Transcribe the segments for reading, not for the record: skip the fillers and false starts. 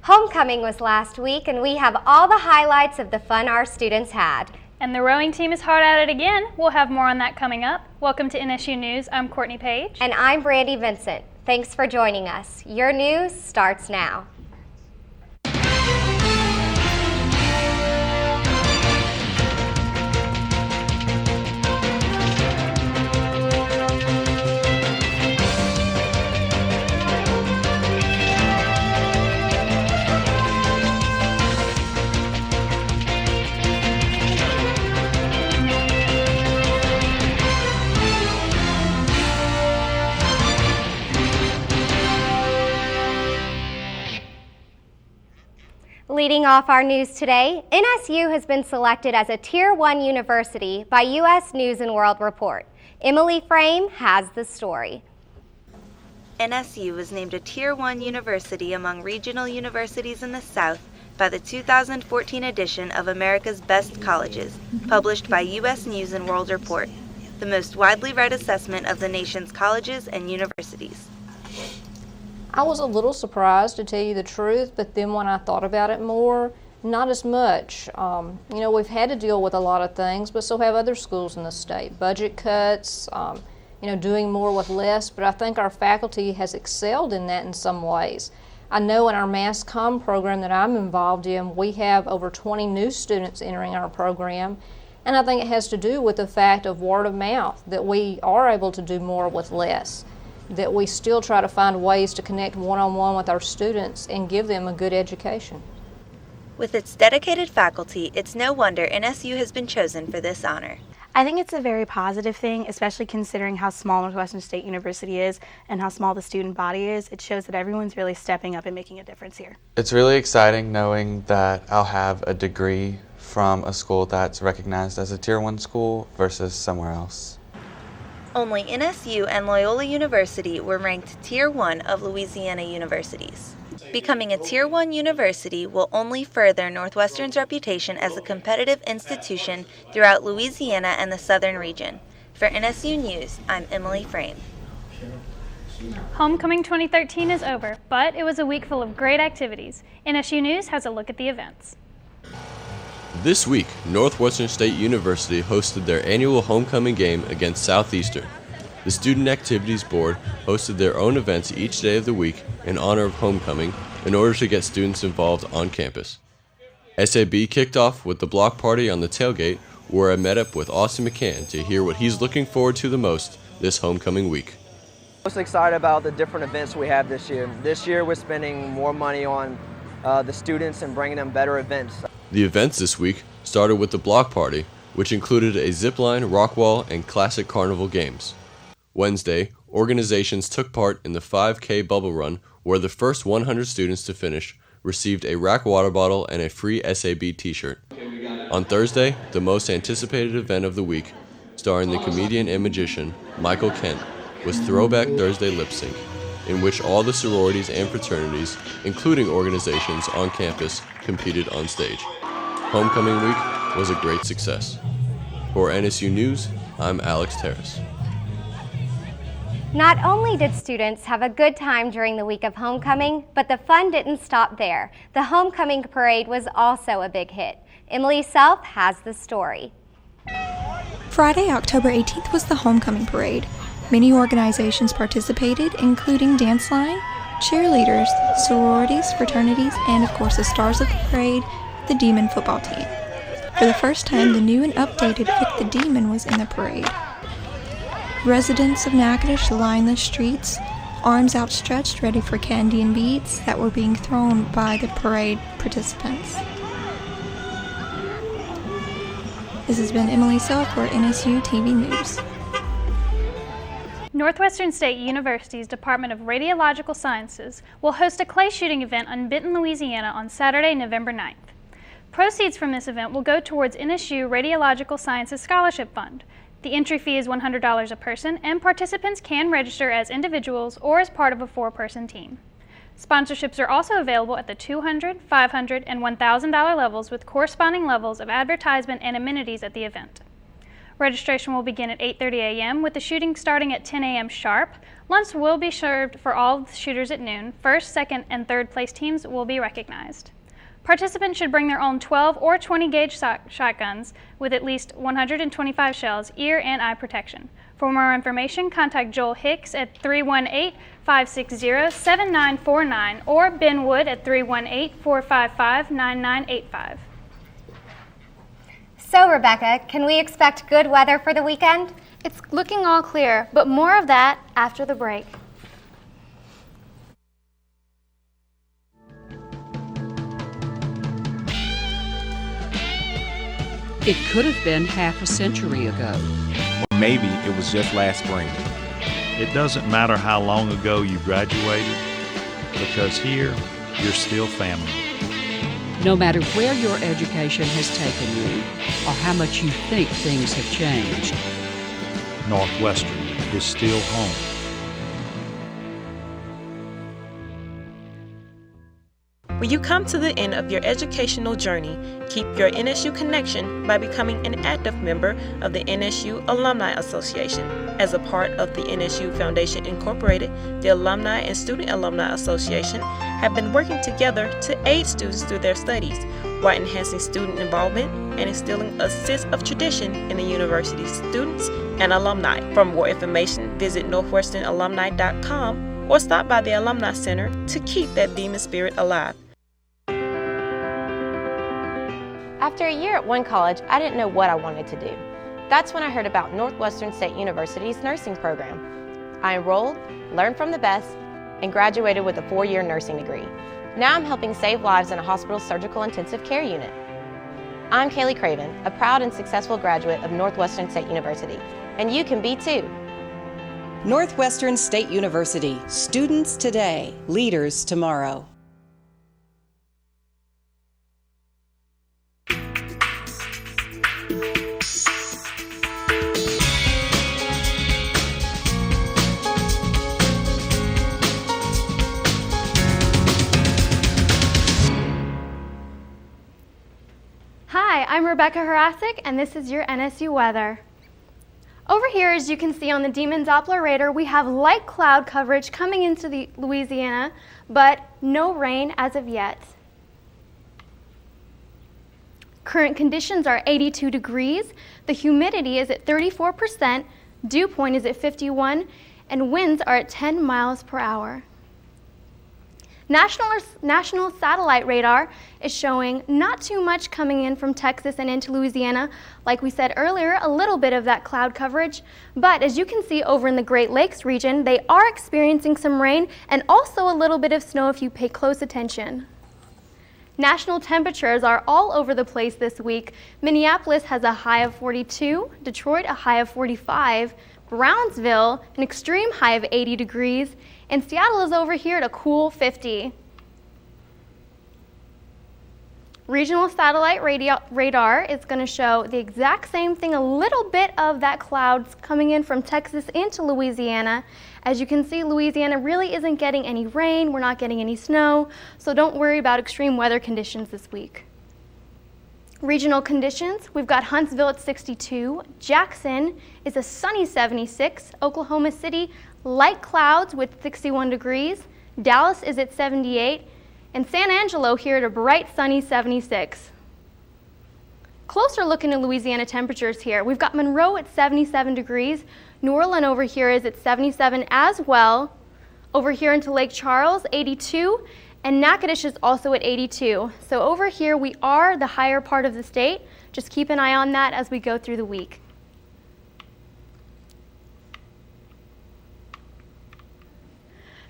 Homecoming was last week, and we have all the highlights of the fun our students had. And the rowing team is hard at it again. We'll have more on that coming up. Welcome to NSU News. I'm Courtney Page. And I'm Brandy Vincent. Thanks for joining us. Your news starts now. Leading off our news today, NSU has been selected as a Tier 1 university by U.S. News & World Report. Emily Frame has the story. NSU was named a Tier 1 university among regional universities in the South by the 2014 edition of America's Best Colleges, published by U.S. News & World Report, the most widely read assessment of the nation's colleges and universities. I was a little surprised, to tell you the truth, but then when I thought about it more, not as much. We've had to deal with a lot of things, but so have other schools in the state. Budget cuts, doing more with less, but I think our faculty has excelled in that in some ways. I know in our mass comm program that I'm involved in, we have over 20 new students entering our program, and I think it has to do with the fact of word of mouth, that we are able to do more with less, that we still try to find ways to connect one-on-one with our students and give them a good education. With its dedicated faculty, it's no wonder NSU has been chosen for this honor. I think it's a very positive thing, especially considering how small Northwestern State University is and how small the student body is. It shows that everyone's really stepping up and making a difference here. It's really exciting knowing that I'll have a degree from a school that's recognized as a Tier 1 school versus somewhere else. Only NSU and Loyola University were ranked Tier 1 of Louisiana universities. Becoming a Tier 1 university will only further Northwestern's reputation as a competitive institution throughout Louisiana and the southern region. For NSU News, I'm Emily Frame. Homecoming 2013 is over, but it was a week full of great activities. NSU News has a look at the events. This week, Northwestern State University hosted their annual homecoming game against Southeastern. The Student Activities Board hosted their own events each day of the week in honor of homecoming in order to get students involved on campus. SAB kicked off with the block party on the tailgate, where I met up with Austin McCann to hear what he's looking forward to the most this homecoming week. Most excited about the different events we have this year. This year we're spending more money on the students and bringing them better events. The events this week started with the block party, which included a zipline, rock wall, and classic carnival games. Wednesday, organizations took part in the 5K bubble run, where the first 100 students to finish received a rack water bottle and a free SAB t-shirt. On Thursday, the most anticipated event of the week, starring the comedian and magician Michael Kent, was Throwback Thursday Lip Sync, in which all the sororities and fraternities, including organizations on campus, competed on stage. Homecoming week was a great success. For NSU News, I'm Alex Terrace. Not only did students have a good time during the week of homecoming, but the fun didn't stop there. The homecoming parade was also a big hit. Emily Self has the story. Friday, October 18th was the homecoming parade. Many organizations participated, including Dance Line, cheerleaders, sororities, fraternities, and of course the stars of the parade, the Demon football team. For the first time, the new and updated Pick the Demon was in the parade. Residents of Natchitoches lined the streets, arms outstretched ready for candy and beads that were being thrown by the parade participants. This has been Emily Self for NSU TV News. Northwestern State University's Department of Radiological Sciences will host a clay shooting event in Benton, Louisiana on Saturday, November 9th. Proceeds from this event will go towards NSU Radiological Sciences Scholarship Fund. The entry fee is $100 a person, and participants can register as individuals or as part of a 4-person team. Sponsorships are also available at the $200, $500, and $1,000 levels, with corresponding levels of advertisement and amenities at the event. Registration will begin at 8:30 a.m. with the shooting starting at 10 a.m. sharp. Lunch will be served for all the shooters at noon. First, second, and third place teams will be recognized. Participants should bring their own 12 or 20 gauge shotguns with at least 125 shells, ear and eye protection. For more information, contact Joel Hicks at 318-560-7949 or Ben Wood at 318-455-9985. So, Rebecca, can we expect good weather for the weekend? It's looking all clear, but more of that after the break. It could have been half a century ago. Or maybe it was just last spring. It doesn't matter how long ago you graduated, because here, you're still family. No matter where your education has taken you, or how much you think things have changed, Northwestern is still home. When you come to the end of your educational journey, keep your NSU connection by becoming an active member of the NSU Alumni Association. As a part of the NSU Foundation Incorporated, the Alumni and Student Alumni Association have been working together to aid students through their studies while enhancing student involvement and instilling a sense of tradition in the university's students and alumni. For more information, visit northwesternalumni.com or stop by the Alumni Center to keep that Demon spirit alive. After a year at one college, I didn't know what I wanted to do. That's when I heard about Northwestern State University's nursing program. I enrolled, learned from the best, and graduated with a 4-year nursing degree. Now I'm helping save lives in a hospital's surgical intensive care unit. I'm Kaylee Craven, a proud and successful graduate of Northwestern State University, and you can be too. Northwestern State University, students today, leaders tomorrow. Hi, I'm Rebecca Harasic, and this is your NSU weather. Over here, as you can see on the Demon Doppler radar, we have light cloud coverage coming into Louisiana, but no rain as of yet. Current conditions are 82 degrees, the humidity is at 34%, dew point is at 51, and winds are at 10 miles per hour. National satellite radar is showing not too much coming in from Texas and into Louisiana. Like we said earlier, a little bit of that cloud coverage. But as you can see over in the Great Lakes region, they are experiencing some rain and also a little bit of snow if you pay close attention. National temperatures are all over the place this week. Minneapolis has a high of 42, Detroit a high of 45, Brownsville an extreme high of 80 degrees, and Seattle is over here at a cool 50. Regional satellite radar is going to show the exact same thing, a little bit of that clouds coming in from Texas into Louisiana. As you can see, Louisiana really isn't getting any rain, we're not getting any snow, so don't worry about extreme weather conditions this week. Regional conditions, we've got Huntsville at 62, Jackson is a sunny 76, Oklahoma City light clouds with 61 degrees, Dallas is at 78, and San Angelo here at a bright sunny 76. Closer look into Louisiana temperatures here. We've got Monroe at 77 degrees, New Orleans over here is at 77 as well, over here into Lake Charles 82, and Natchitoches is also at 82. So over here we are the higher part of the state. Just keep an eye on that as we go through the week.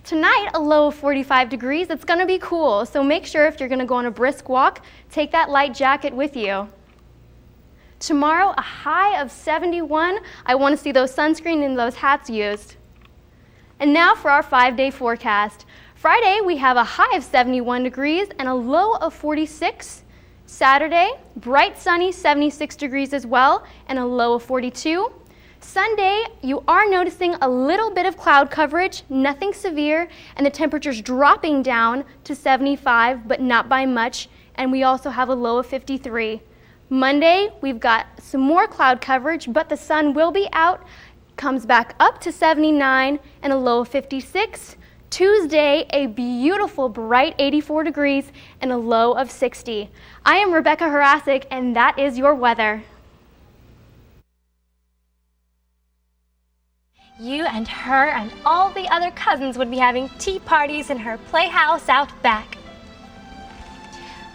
Tonight, a low of 45 degrees. It's going to be cool, so make sure if you're going to go on a brisk walk, take that light jacket with you. Tomorrow, a high of 71. I want to see those sunscreen and those hats used. And now for our 5-day forecast. Friday, we have a high of 71 degrees and a low of 46. Saturday, bright sunny 76 degrees as well and a low of 42. Sunday, you are noticing a little bit of cloud coverage, nothing severe, and the temperature's dropping down to 75, but not by much, and we also have a low of 53. Monday, we've got some more cloud coverage, but the sun will be out, comes back up to 79 and a low of 56. Tuesday, a beautiful, bright 84 degrees and a low of 60. I am Rebecca Harasic, and that is your weather. You and her and all the other cousins would be having tea parties in her playhouse out back.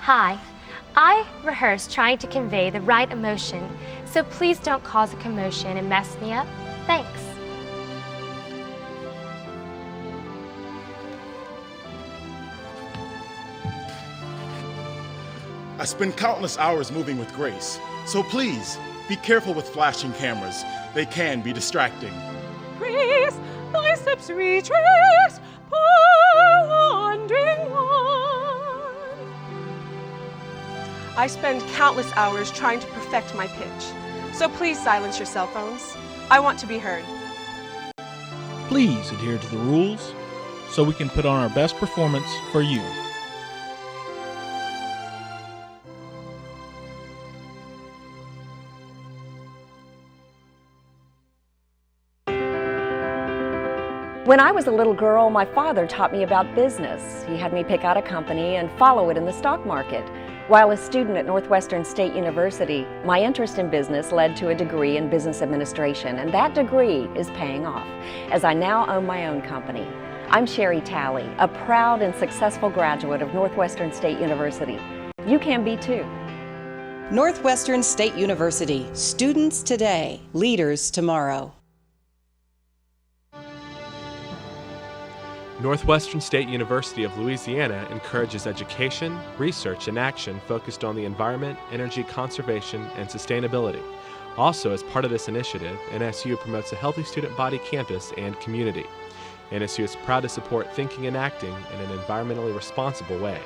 Hi, I rehearsed trying to convey the right emotion, so please don't cause a commotion and mess me up. Thanks. I spend countless hours moving with grace, so please be careful with flashing cameras. They can be distracting. Grace, thy steps retrace, pondering one. I spend countless hours trying to perfect my pitch, so please silence your cell phones. I want to be heard. Please adhere to the rules so we can put on our best performance for you. When I was a little girl, my father taught me about business. He had me pick out a company and follow it in the stock market. While a student at Northwestern State University, my interest in business led to a degree in business administration, and that degree is paying off, as I now own my own company. I'm Sherry Talley, a proud and successful graduate of Northwestern State University. You can be too. Northwestern State University. Students today, leaders tomorrow. Northwestern State University of Louisiana encourages education, research, and action focused on the environment, energy conservation, and sustainability. Also, as part of this initiative, NSU promotes a healthy student body campus and community. NSU is proud to support thinking and acting in an environmentally responsible way.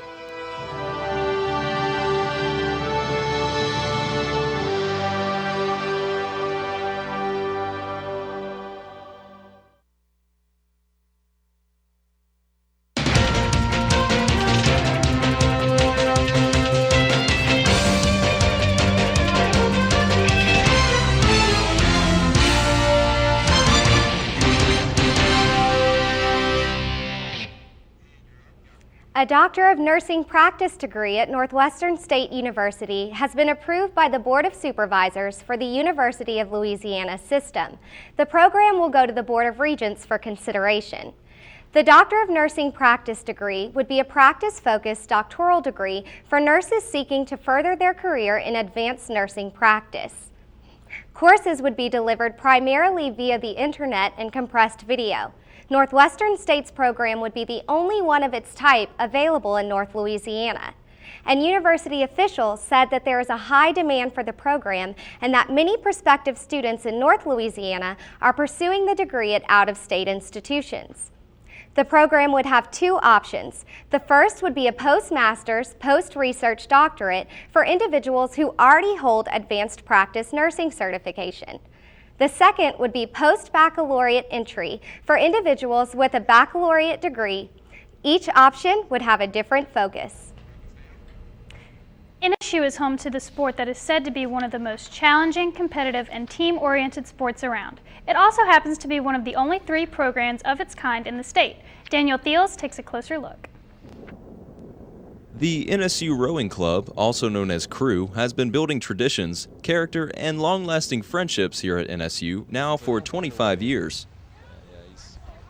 A Doctor of Nursing practice degree at Northwestern State University has been approved by the Board of Supervisors for the University of Louisiana system. The program will go to the Board of Regents for consideration. The Doctor of Nursing practice degree would be a practice-focused doctoral degree for nurses seeking to further their career in advanced nursing practice. Courses would be delivered primarily via the internet and compressed video. Northwestern State's program would be the only one of its type available in North Louisiana. And university officials said that there is a high demand for the program and that many prospective students in North Louisiana are pursuing the degree at out-of-state institutions. The program would have two options. The first would be a postmaster's, post-research doctorate for individuals who already hold advanced practice nursing certification. The second would be post-baccalaureate entry for individuals with a baccalaureate degree. Each option would have a different focus. NSU is home to the sport that is said to be one of the most challenging, competitive, and team-oriented sports around. It also happens to be one of the only 3 programs of its kind in the state. Daniel Thiels takes a closer look. The NSU Rowing Club, also known as Crew, has been building traditions, character, and long-lasting friendships here at NSU now for 25 years.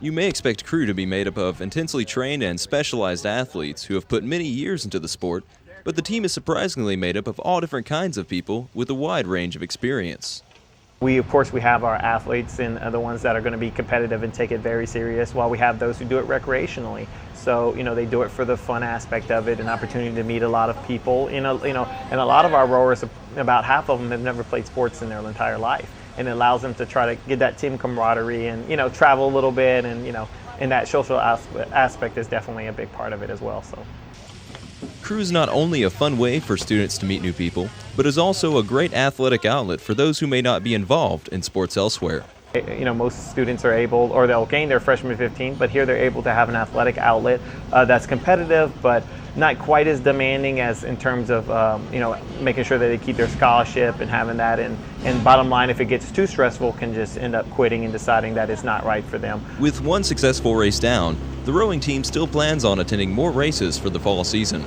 You may expect Crew to be made up of intensely trained and specialized athletes who have put many years into the sport, but the team is surprisingly made up of all different kinds of people with a wide range of experience. Of course, we have our athletes and the ones that are going to be competitive and take it very serious, while we have those who do it recreationally. So, they do it for the fun aspect of it, an opportunity to meet a lot of people. And a lot of our rowers, about half of them have never played sports in their entire life. And it allows them to try to get that team camaraderie and, travel a little bit. And that social aspect is definitely a big part of it as well. So. Crew is not only a fun way for students to meet new people, but is also a great athletic outlet for those who may not be involved in sports elsewhere. Most students are able, or they'll gain their freshman 15, but here they're able to have an athletic outlet that's competitive, but not quite as demanding as in terms of, making sure that they keep their scholarship and having that. And bottom line, if it gets too stressful, can just end up quitting and deciding that it's not right for them. With one successful race down, the rowing team still plans on attending more races for the fall season.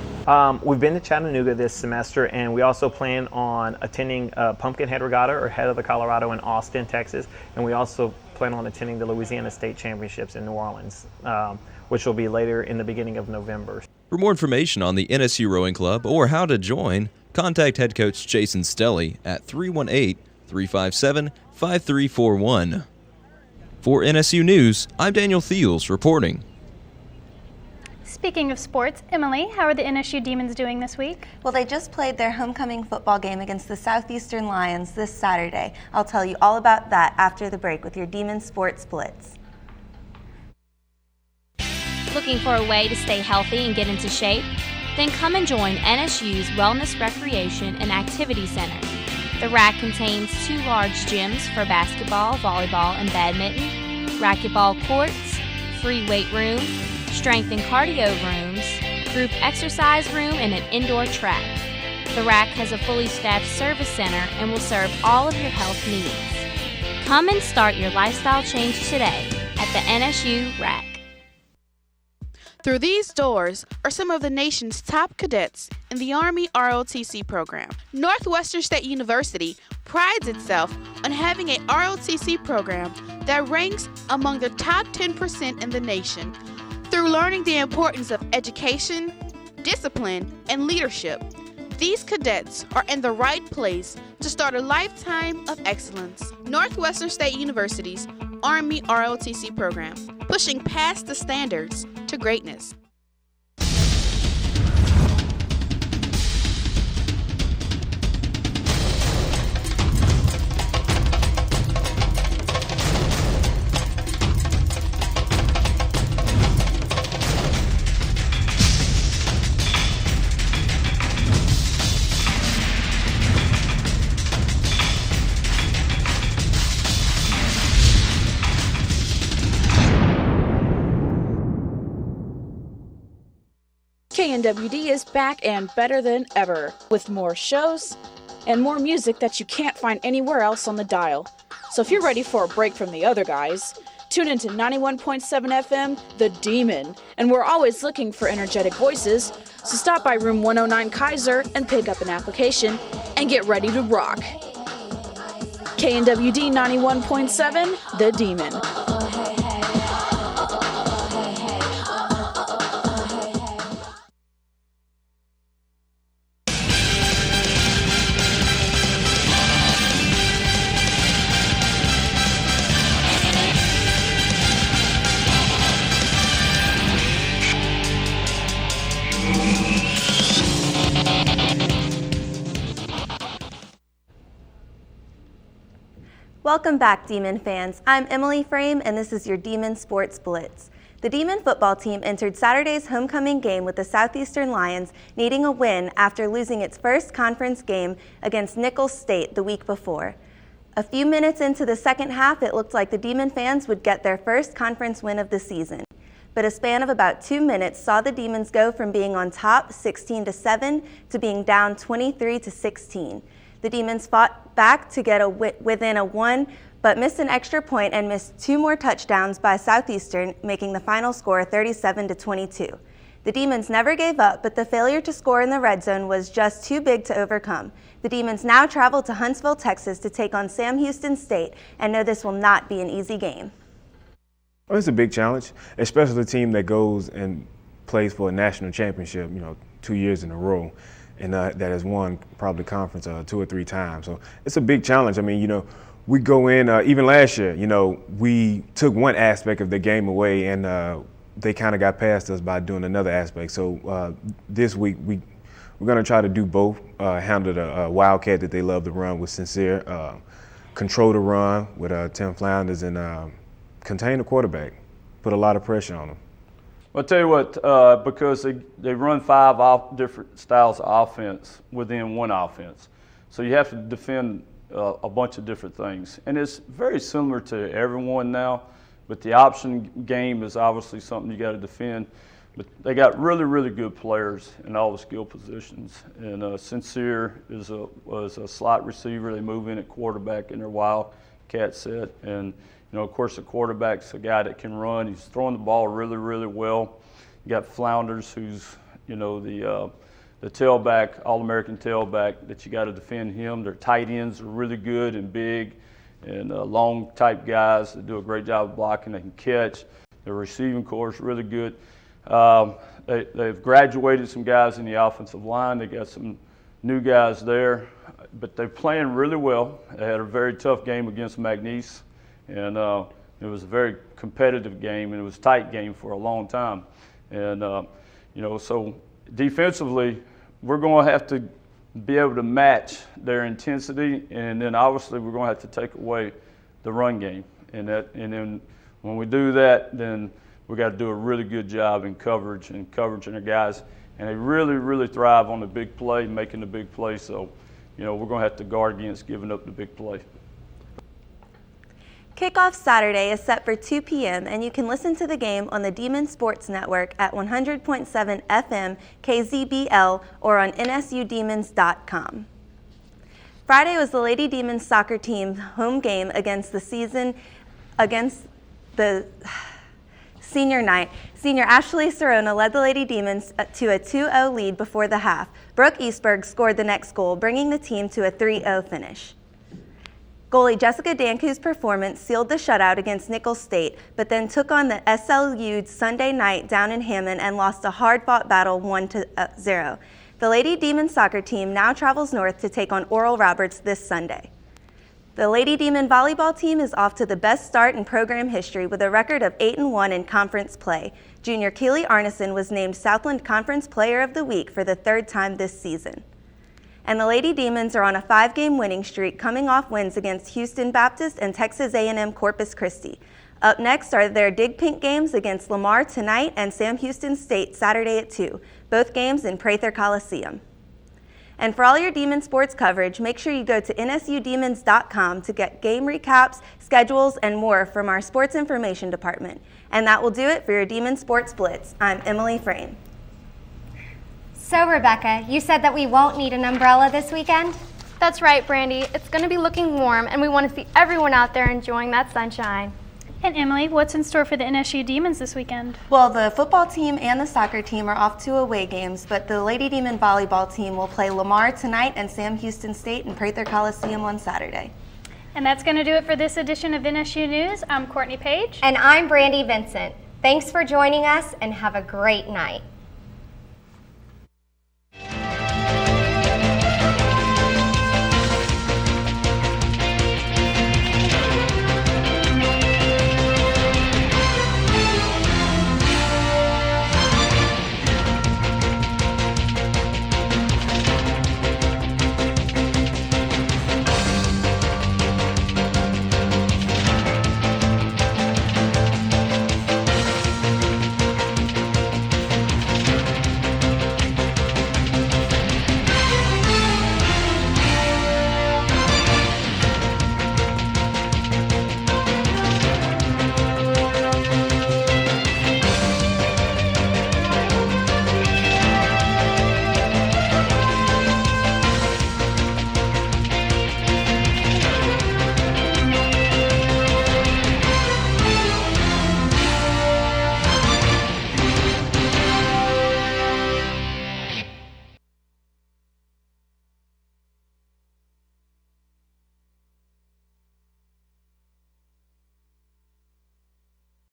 We've been to Chattanooga this semester, and we also plan on attending Pumpkinhead Regatta, or Head of the Colorado, in Austin, Texas. And we also plan on attending the Louisiana State Championships in New Orleans, which will be later in the beginning of November. For more information on the NSU Rowing Club or how to join, contact head coach Jason Stelly at 318-357-5341. For NSU News, I'm Daniel Thiels reporting. Speaking of sports, Emily, how are the NSU Demons doing this week? Well, they just played their homecoming football game against the Southeastern Lions this Saturday. I'll tell you all about that after the break with your Demon Sports Blitz. Looking for a way to stay healthy and get into shape? Then come and join NSU's Wellness, Recreation, and Activity Center. The RAC contains 2 large gyms for basketball, volleyball, and badminton, racquetball courts, free weight room, strength and cardio rooms, group exercise room, and an indoor track. The RAC has a fully staffed service center and will serve all of your health needs. Come and start your lifestyle change today at the NSU RAC. Through these doors are some of the nation's top cadets in the Army ROTC program. Northwestern State University prides itself on having a ROTC program that ranks among the top 10% in the nation. Through learning the importance of education, discipline, and leadership, these cadets are in the right place to start a lifetime of excellence. Northwestern State University's Army ROTC program, pushing past the standards to greatness. KNWD is back and better than ever, with more shows and more music that you can't find anywhere else on the dial. So if you're ready for a break from the other guys, tune into 91.7 FM, The Demon, and we're always looking for energetic voices, so stop by room 109 Kaiser and pick up an application and get ready to rock. KNWD 91.7, The Demon. Welcome back, Demon fans. I'm Emily Frame, and this is your Demon Sports Blitz. The Demon football team entered Saturday's homecoming game with the Southeastern Lions needing a win after losing its first conference game against Nicholls State the week before. A few minutes into the second half, it looked like the Demon fans would get their first conference win of the season. But a span of about 2 minutes saw the Demons go from being on top 16-7 to being down 23-16. The Demons fought back to get within a 1, but missed an extra point and missed 2 more touchdowns by Southeastern, making the final score 37-22. The Demons never gave up, but the failure to score in the red zone was just too big to overcome. The Demons now travel to Huntsville, Texas to take on Sam Houston State and know this will not be an easy game. Well, it's a big challenge, especially a team that goes and plays for a national championship, 2 years in a row. And that has won probably conference 2 or 3 times. So it's a big challenge. I mean, we go in, even last year, we took one aspect of the game away and they kind of got past us by doing another aspect. So this week we're going to try to do both, handle the Wildcat that they love to run with Sincere, control the run with Tim Flounders, and contain the quarterback, put a lot of pressure on them. I'll tell you what, because they run 5 different styles of offense within one offense. So you have to defend a bunch of different things. And it's very similar to everyone now, but the option game is obviously something you got to defend. But they got really, really good players in all the skill positions. And Sincere was a slot receiver. They move in at quarterback in their wildcat set. And, of course, the quarterback's a guy that can run. He's throwing the ball really, really well. You got Flounders, who's, the tailback, All-American tailback that you got to defend him. Their tight ends are really good and big and long type guys that do a great job of blocking. They can catch. Their receiving corps is really good. They've graduated some guys in the offensive line. They got some new guys there, but they're playing really well. They had a very tough game against McNeese, and it was a very competitive game, and it was a tight game for a long time. And, so defensively, we're going to have to be able to match their intensity, and then obviously we're going to have to take away the run game. And then when we do that, then we got to do a really good job in coverage and their guys. And they really, really thrive on the big play, making the big play. So, we're going to have to guard against giving up the big play. Kickoff Saturday is set for 2 p.m. and you can listen to the game on the Demon Sports Network at 100.7 FM KZBL or on nsudemons.com. Friday was the Lady Demons soccer team's home game against the senior night. Senior Ashley Serona led the Lady Demons to a 2-0 lead before the half. Brooke Eastberg scored the next goal, bringing the team to a 3-0 finish. Goalie Jessica Danku's performance sealed the shutout against Nicholls State, but then took on the SLU's Sunday night down in Hammond and lost a hard-fought battle 1-0. The Lady Demon soccer team now travels north to take on Oral Roberts this Sunday. The Lady Demon volleyball team is off to the best start in program history with a record of 8-1 in conference play. Junior Keely Arneson was named Southland Conference Player of the Week for the third time this season. And the Lady Demons are on a 5-game winning streak, coming off wins against Houston Baptist and Texas A&M Corpus Christi. Up next are their Dig Pink games against Lamar tonight and Sam Houston State Saturday at 2, both games in Prather Coliseum. And for all your Demon sports coverage, make sure you go to nsudemons.com to get game recaps, schedules, and more from our sports information department. And that will do it for your Demon Sports Blitz. I'm Emily Frame. So, Rebecca, you said that we won't need an umbrella this weekend? That's right, Brandy. It's going to be looking warm, and we want to see everyone out there enjoying that sunshine. And Emily, what's in store for the NSU Demons this weekend? Well, the football team and the soccer team are off to away games, but the Lady Demon volleyball team will play Lamar tonight and Sam Houston State in Prather Coliseum on Saturday. And that's going to do it for this edition of NSU News. I'm Courtney Page. And I'm Brandy Vincent. Thanks for joining us, and have a great night.